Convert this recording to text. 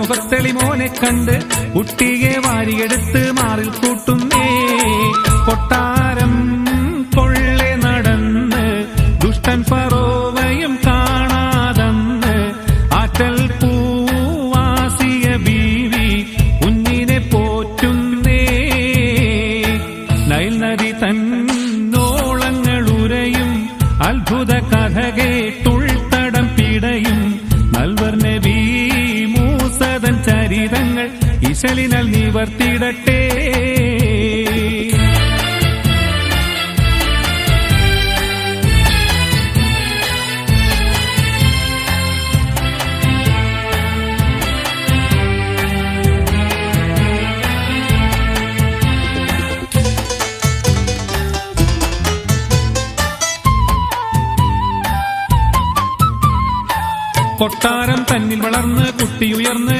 മുഖത്തെളിമോനെ കണ്ട് കുട്ടിയെ വാരിയെടുത്ത് മാറിൽ കൂട്ടുന്നേ. കൊട്ടാരം കൊള്ളെ നടന്ന് ദുഷ്ടൻ ഫറോവയും കാണാതന്ന് ആറ്റൽ പൂവാസിയ ബീവി കുഞ്ഞിനെ പോറ്റുന്നേ. നൈൽ നദി തന്നോളങ്ങളുരയും അത്ഭുത കഥ കേട്ടുൾത്തടം പിടയും നൽവർ നബി മൂസദൻ ചരിതങ്ങൾ ഇശലിനാൽ നിവർത്തിടട്ടെ. കൊട്ടാരം തന്നിൽ വളർന്ന് കുട്ടിയുയർന്ന്